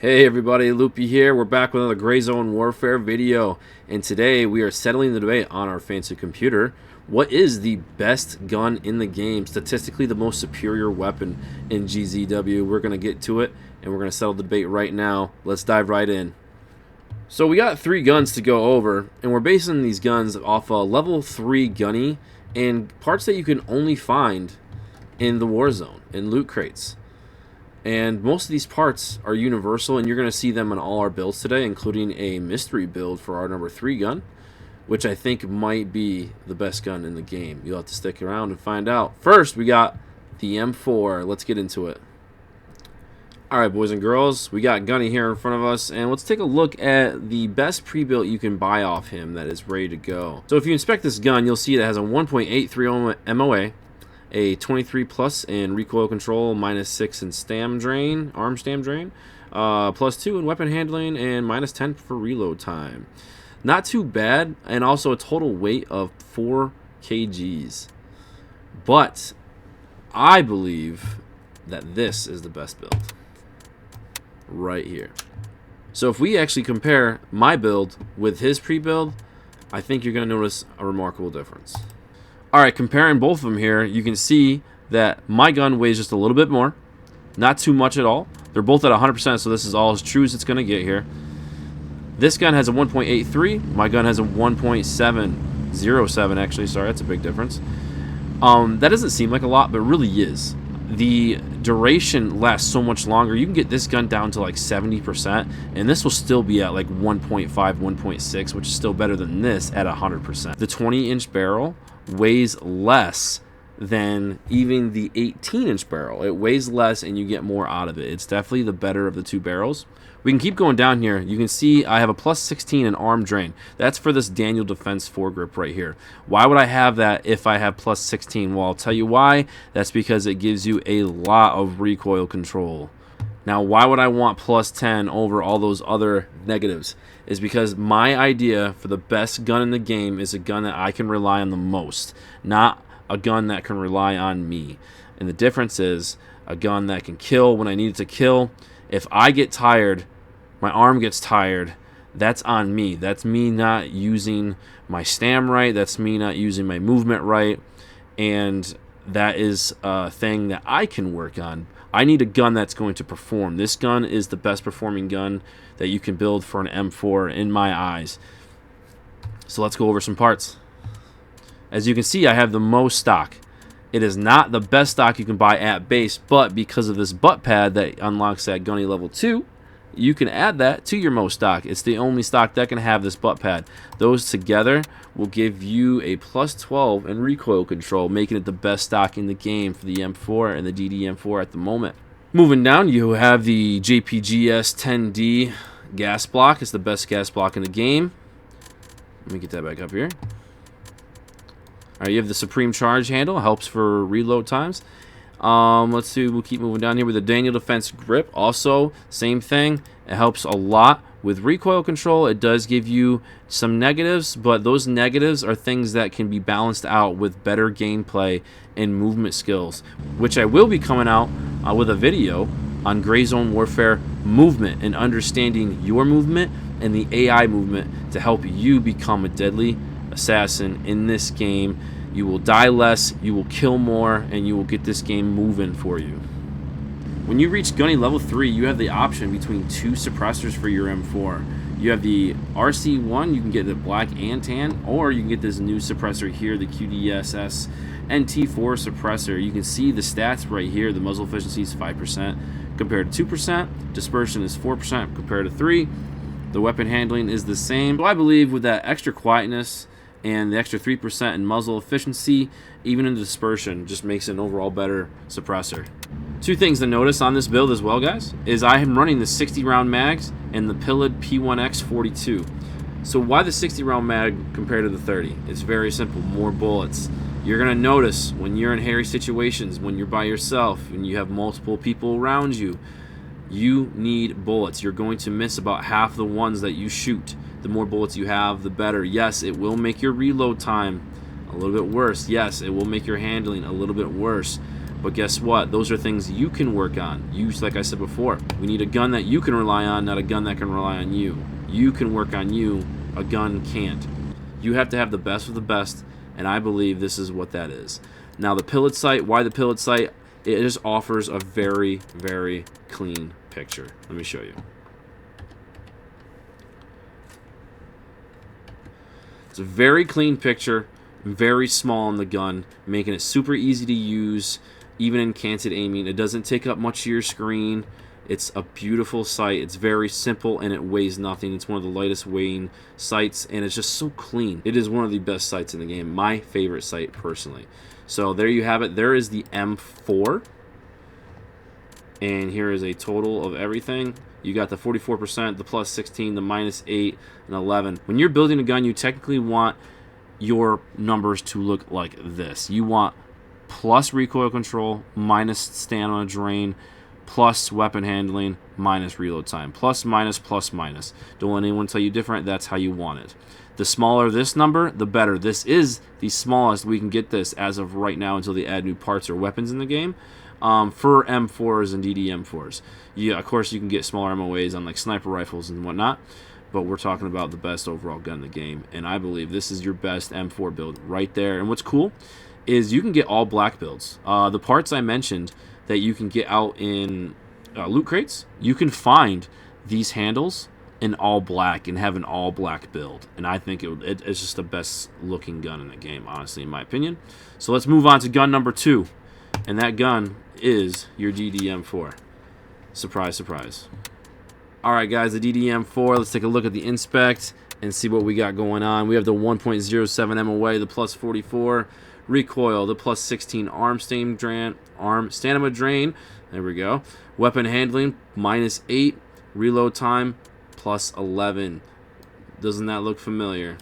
Hey everybody, Loopy here. We're back with another Gray Zone Warfare video, and today we are settling the debate on our fancy computer. What is the best gun in the game? Statistically, the most superior weapon in GZW. We're going to get to it, and we're going to settle the debate right now. Let's dive right in. So we got 3 guns to go over, and we're basing these guns off a level 3 gunny and parts that you can only find in the war zone, in loot crates. And most of these parts are universal, and you're going to see them in all our builds today, including a mystery build for our number 3 gun, which I think might be the best gun in the game. You'll have to stick around and find out. First, we got the M4. Let's get into it. Alright, boys and girls, we got Gunny here in front of us, and let's take a look at the best pre-built you can buy off him that is ready to go. So if you inspect this gun, you'll see it has a 1.83 MOA, a 23 plus in recoil control, -6 in stam drain, arm stam drain, +2 in weapon handling, and -10 for reload time. Not too bad, and also a total weight of 4 kgs. But I believe that this is the best build right here. So if we actually compare my build with his pre-build, I think you're going to notice a remarkable difference. Alright, comparing both of them here, you can see that my gun weighs just a little bit more. Not too much at all. They're both at 100%, so this is all as true as it's going to get here. This gun has a 1.83. My gun has a 1.707, actually. Sorry, that's a big difference. That doesn't seem like a lot, but it really is. The duration lasts so much longer. You can get this gun down to like 70%, and this will still be at like 1.5, 1.6, which is still better than this at 100%. The 20-inch barrel weighs less than even the 18-inch barrel. It weighs less and you get more out of it. It's definitely the better of the 2 barrels. We can keep going down here. You can see I have a +16 in arm drain. That's for this Daniel Defense foregrip right here. Why would I have that if I have +16? Well, I'll tell you why. That's because it gives you a lot of recoil control. Now, why would I want +10 over all those other negatives? Is because my idea for the best gun in the game is a gun that I can rely on the most, not a gun that can rely on me. And the difference is a gun that can kill when I need it to kill. If I get tired, my arm gets tired, that's on me. That's me not using my stam right. That's me not using my movement right. And that is a thing that I can work on. I need a gun that's going to perform. This gun is the best performing gun that you can build for an M4 in my eyes. So let's go over some parts. As you can see, I have the most stock. It is not the best stock you can buy at base, but because of this butt pad that unlocks that Gunny level 2, you can add that to your most stock. It's the only stock that can have this butt pad. Those together will give you a +12 in recoil control, making it the best stock in the game for the M4 and the DD-M4 at the moment. Moving down, you have the JPGS 10D gas block. It's the best gas block in the game. Let me get that back up here. Alright, you have the Supreme Charge handle. Helps for reload times. Let's see, we'll keep moving down here with the Daniel Defense grip. Also, same thing. It helps a lot with recoil control. It does give you some negatives, but those negatives are things that can be balanced out with better gameplay and movement skills, which I will be coming out with a video on Gray Zone Warfare movement and understanding your movement and the AI movement to help you become a deadly assassin in this game. You will die less, you will kill more, and you will get this game moving for you. When you reach Gunny level 3, you have the option between 2 suppressors for your M4. You have the RC1, you can get the black and tan, or you can get this new suppressor here, the QDSS NT4 suppressor. You can see the stats right here. The muzzle efficiency is 5% compared to 2%. Dispersion is 4% compared to 3%. The weapon handling is the same. So I believe with that extra quietness and the extra 3% in muzzle efficiency, even in the dispersion, just makes it an overall better suppressor. 2 things to notice on this build as well, guys, is I am running the 60-round mags and the Pillid P1X42. So why the 60-round mag compared to the 30? It's very simple, more bullets. You're going to notice when you're in hairy situations, when you're by yourself and you have multiple people around you, you need bullets. You're going to miss about half the ones that you shoot. The more bullets you have, the better. Yes, it will make your reload time a little bit worse. Yes, it will make your handling a little bit worse. But guess what? Those are things you can work on. Like I said before, we need a gun that you can rely on, not a gun that can rely on you. You can work on you. A gun can't. You have to have the best of the best, and I believe this is what that is. Now, the pilot sight, why the pilot sight? It just offers a very, very clean picture. Let me show you. It's a very clean picture, very small on the gun, making it super easy to use, even in canted aiming. It doesn't take up much of your screen. It's a beautiful sight. It's very simple, and it weighs nothing. It's one of the lightest weighing sights, and it's just so clean. It is one of the best sights in the game. My favorite sight, personally. So there you have it. There is the M4. And here is a total of everything. You got the 44%, the plus 16, the minus 8, and 11. When you're building a gun, you technically want your numbers to look like this. You want plus recoil control, minus stamina drain, plus weapon handling, minus reload time. Plus, minus, plus, minus. Don't let anyone tell you different. That's how you want it. The smaller this number, the better. This is the smallest we can get this as of right now until they add new parts or weapons in the game. For M4s and DDM4s. Yeah, of course you can get smaller MOAs on like sniper rifles and whatnot, but we're talking about the best overall gun in the game, and I believe this is your best M4 build right there. And what's cool is you can get all black builds. The parts I mentioned that you can get out in loot crates, you can find these handles in all black and have an all black build, and I think it's just the best looking gun in the game, honestly, in my opinion. So let's move on to gun number 2. And that gun is your DDM4. Surprise, surprise. Alright guys, the DDM4, let's take a look at the inspect and see what we got going on. We have the 1.07 MOA, the plus 44 recoil, the plus 16 arm stamina drain. There we go. Weapon handling, minus 8. Reload time, plus 11. Doesn't that look familiar?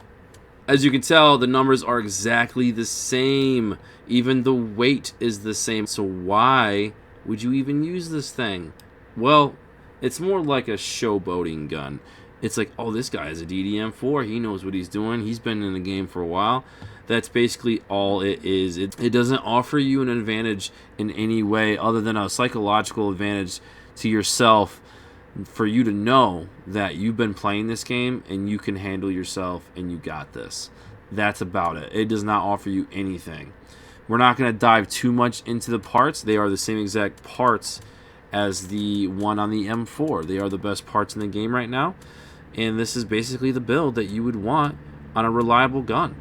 As you can tell, the numbers are exactly the same. Even the weight is the same. So why would you even use this thing? Well, it's more like a showboating gun. It's like, oh, this guy is a DDM4. He knows what he's doing. He's been in the game for a while. That's basically all it is. It doesn't offer you an advantage in any way other than a psychological advantage to yourself, for you to know that you've been playing this game and you can handle yourself and you got this. That's about it. It does not offer you anything. We're not going to dive too much into the parts. They are the same exact parts as the one on the M4. They are the best parts in the game right now. And this is basically the build that you would want on a reliable gun.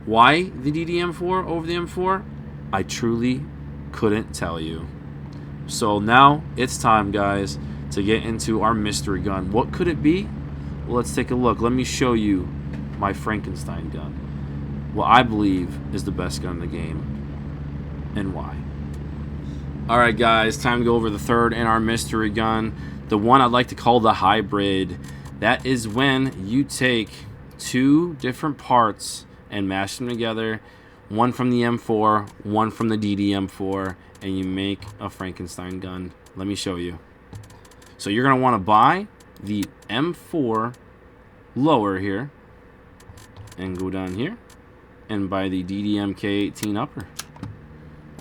Why the DDM4 over the M4? I truly couldn't tell you. So now it's time, guys, to get into our mystery gun. What could it be? Well, let's take a look. Let me show you my Frankenstein gun. What I believe is the best gun in the game, and why. Alright guys, time to go over the third in our mystery gun. The one I'd like to call the hybrid. That is when you take two different parts and mash them together. One from the M4, one from the DDM4, and you make a Frankenstein gun. Let me show you. So you're going to want to buy the M4 lower here and go down here and buy the DDM K18 upper,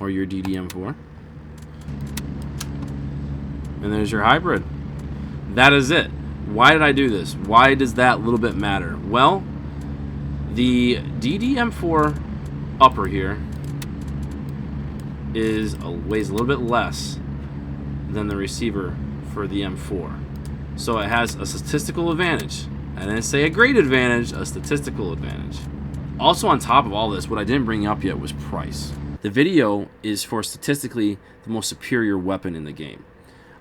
or your DDM4. And there's your hybrid. That is it. Why did I do this? Why does that little bit matter? Well, the DDM4 upper here weighs a little bit less than the receiver for the M4. So it has a statistical advantage. I didn't say a great advantage, a statistical advantage. Also, on top of all this, what I didn't bring up yet was price. The video is for statistically the most superior weapon in the game.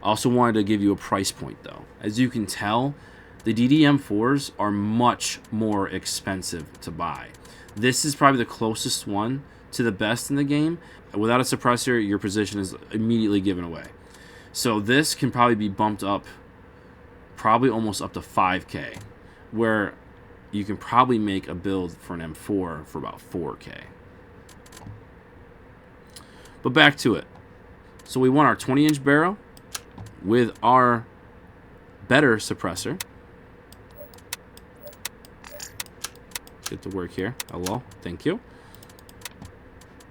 I also wanted to give you a price point though. As you can tell, the DDM4s are much more expensive to buy. This is probably the closest one to the best in the game. Without a suppressor, your position is immediately given away. So this can probably be bumped up, probably almost up to 5K, where you can probably make a build for an M4 for about 4K. But back to it. So we want our 20-inch barrel with our better suppressor. Get to work here. Hello. Thank you.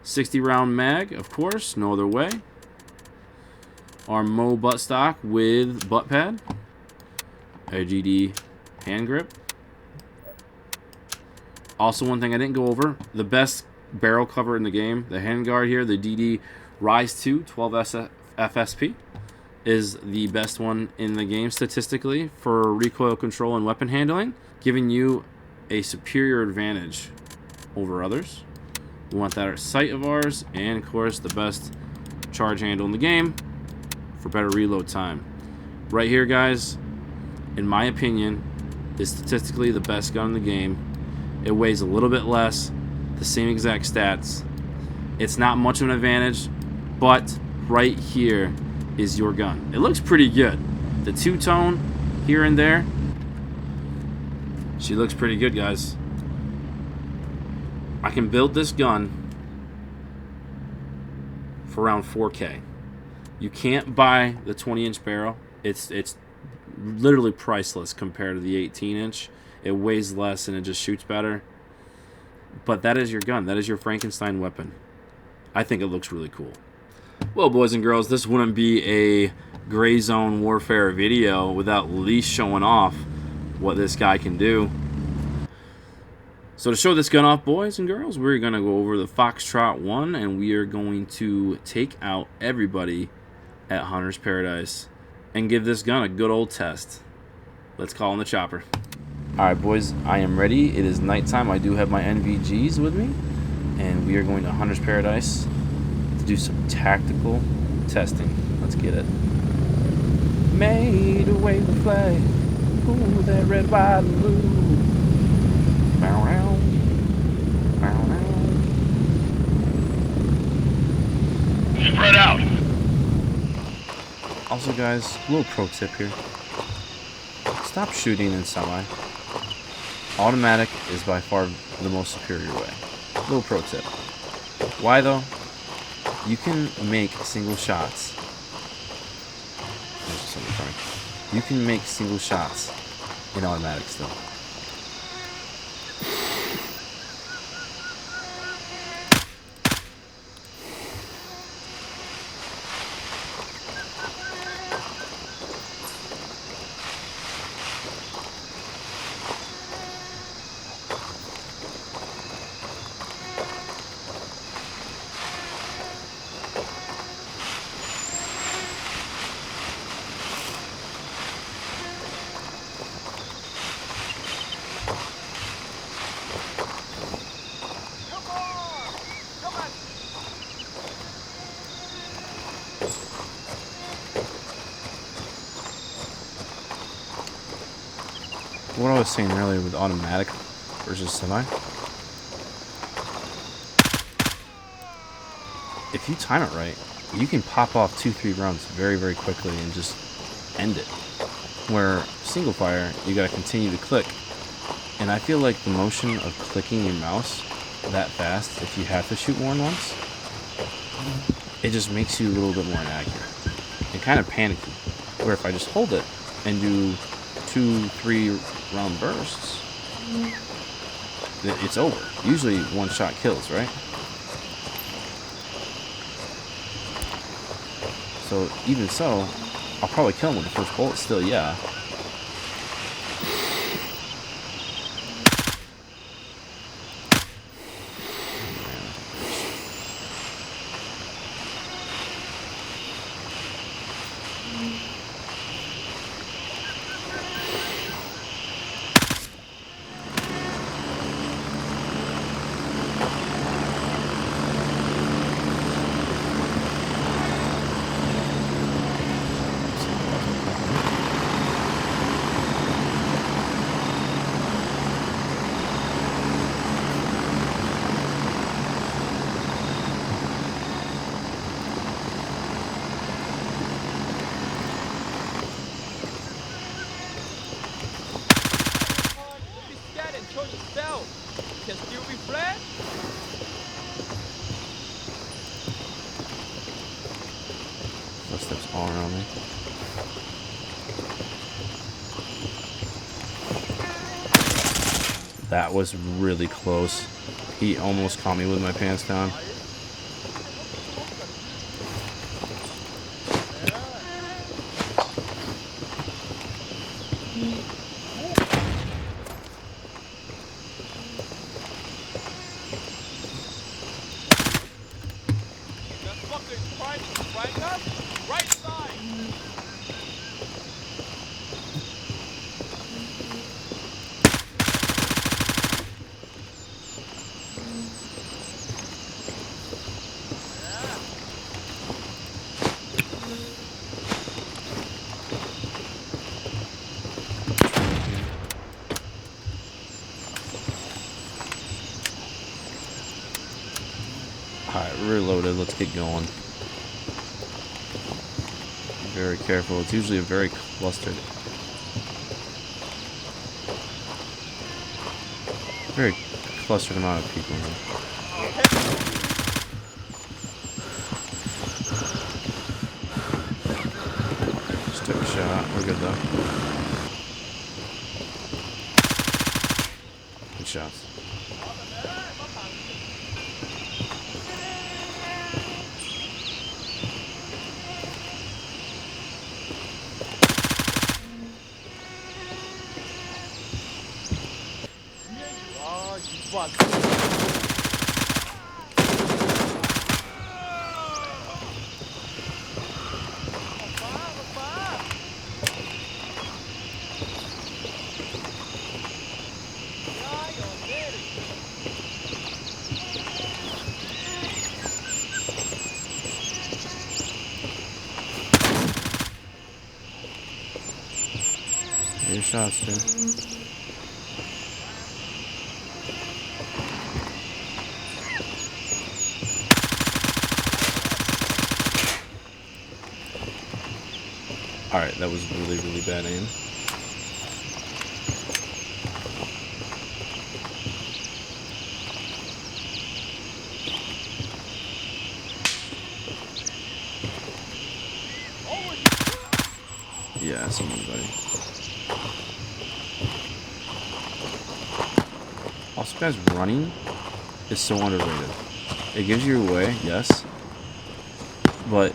60 round mag, of course, no other way. Our Mo buttstock with butt pad. A GD hand grip. Also, one thing I didn't go over, the best barrel cover in the game, the handguard here, the DD Rise 2 12 FSP, is the best one in the game statistically for recoil control and weapon handling, giving you a superior advantage over others. We want that at sight of ours, and of course the best charge handle in the game for better reload time. Right here, guys, in my opinion, is statistically the best gun in the game. It weighs a little bit less, the same exact stats. It's not much of an advantage, but right here is your gun. It looks pretty good. The two-tone here and there, she looks pretty good, guys. I can build this gun for around 4K. You can't buy the 20-inch barrel. It's literally priceless compared to the 18-inch. It weighs less and it just shoots better. But that is your gun. That is your Frankenstein weapon. I think it looks really cool. Well, boys and girls, this wouldn't be a Gray Zone Warfare video without at least showing off what this guy can do. So to show this gun off, boys and girls, we're going to go over the Foxtrot 1, and we are going to take out everybody at Hunter's Paradise and give this gun a good old test. Let's call in the chopper. Alright, boys, I am ready. It is nighttime. I do have my NVGs with me, and we are going to Hunter's Paradise to do some tactical testing. Let's get it. Made away the flag. Ooh, that red, white, and blue. Bow, bow. Bow, bow. Spread out. Also, guys, a little pro tip here. Stop shooting in semi. Automatic is by far the most superior way. Little pro tip. Why though? You can make single shots. You can make single shots in automatic still. What I was saying earlier with automatic versus semi, if you time it right, you can pop off 2-3 rounds very, very quickly and just end it. Where single fire, you gotta continue to click. And I feel like the motion of clicking your mouse that fast, if you have to shoot more than once, it just makes you a little bit more inaccurate and kind of panicky. Where if I just hold it and do 2-3 round bursts, it's over. Usually one shot kills, right? So even so, I'll probably kill him with the first bullet still, yeah. Can still be flat. Footsteps all around me. That was really close. He almost caught me with my pants down. Alright, reloaded. Let's get going. Very careful. It's usually a very clustered. Very clustered amount of people here. Just took a shot. We're good though. Good shots. Your shots, dude. Alright, that was really, really bad aim. Yeah, someone, buddy. Also, guys, running is so underrated. It gives you away, yes, but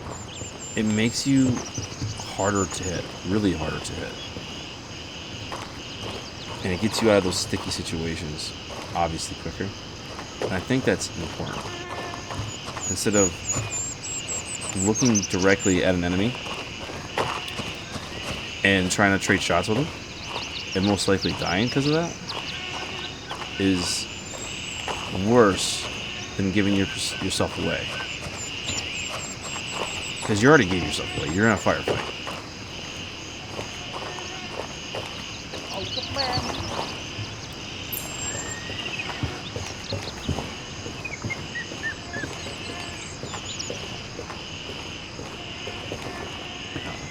it makes you harder to hit, really harder to hit. And it gets you out of those sticky situations, obviously, quicker. And I think that's important. Instead of looking directly at an enemy and trying to trade shots with them, and most likely dying because of that, is worse than giving yourself away. Because you already gave yourself away. You're in a firefight.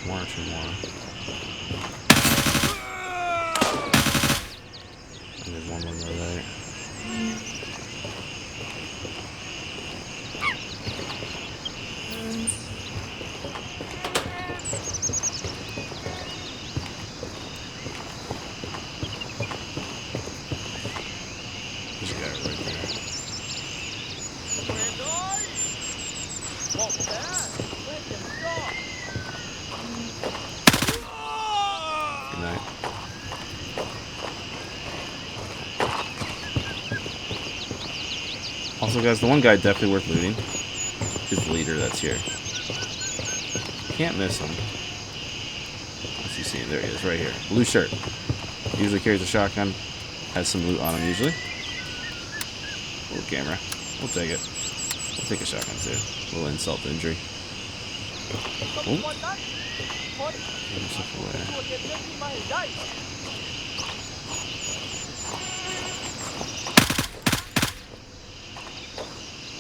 One or two more. And there's one more there. There's a guy right there. Good night. Also, guys, the one guy definitely worth looting is the leader that's here. Can't miss him. What's he seeing? There he is, right here. Blue shirt. Usually carries a shotgun. Has some loot on him, usually. Little camera. We'll take it. We'll take a shotgun, too. A little insult to injury. Oh. Get himself away.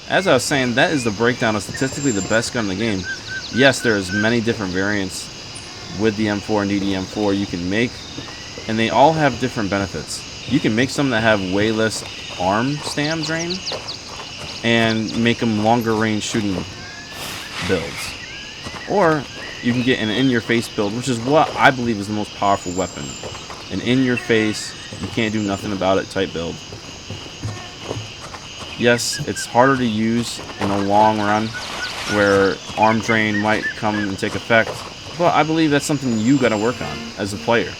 As I was saying, that is the breakdown of statistically the best gun in the game. Yes, there's many different variants with the M4 and DDM4 you can make, and they all have different benefits. You can make some that have way less arm stam drain, and make them longer range shooting builds. Or you can get an in-your-face build, which is what I believe is the most powerful weapon. An in-your-face, you can't do nothing about it type build. Yes, it's harder to use in the long run, where arm drain might come and take effect, but I believe that's something you gotta work on as a player.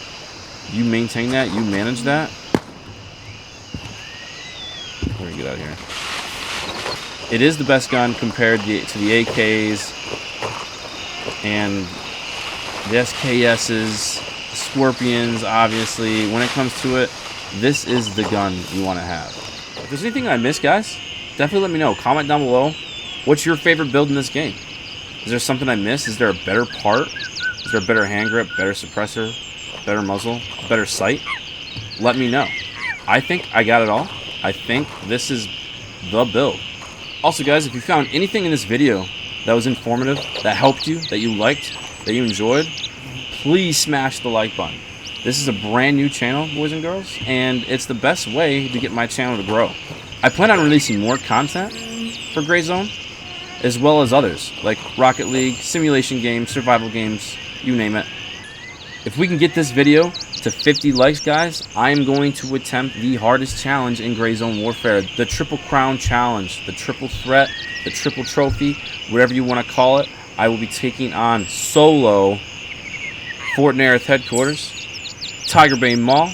You maintain that. You manage that. We're gonna get out of here. It is the best gun compared to the AKs and the SKSs, the Scorpions, obviously. When it comes to it, this is the gun you want to have. If there's anything I missed, guys, definitely let me know. Comment down below. What's your favorite build in this game? Is there something I missed? Is there a better part? Is there a better hand grip, better suppressor, better muzzle, better sight? Let me know. I think I got it all. I think this is the build. Also, guys, if you found anything in this video that was informative, that helped you, that you liked, that you enjoyed, please smash the like button. This is a brand new channel, boys and girls, and it's the best way to get my channel to grow. I plan on releasing more content for Gray Zone, as well as others, like Rocket League, simulation games, survival games, you name it. If we can get this video to 50 likes, guys, I am going to attempt the hardest challenge in Gray Zone Warfare, the Triple Crown Challenge, the Triple Threat, the Triple Trophy, whatever you want to call it. I will be taking on solo Fort Nerith Headquarters, Tiger Bay Mall,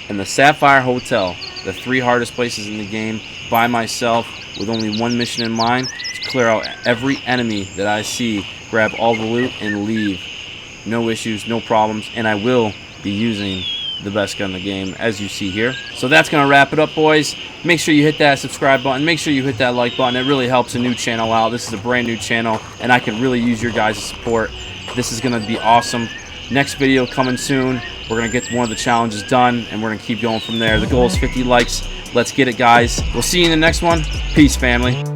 and the Sapphire Hotel, the 3 hardest places in the game, by myself, with only one mission in mind, to clear out every enemy that I see, grab all the loot, and leave. No issues, no problems, and I will be using the best gun in the game, as you see here. So that's going to wrap it up, boys. Make sure you hit that subscribe button. Make sure you hit that like button. It really helps a new channel out. This is a brand new channel, and I can really use your guys' support. This is going to be awesome. Next video coming soon. We're going to get one of the challenges done, and we're going to keep going from there. The goal is 50 likes. Let's get it, guys. We'll see you in the next one. Peace, family.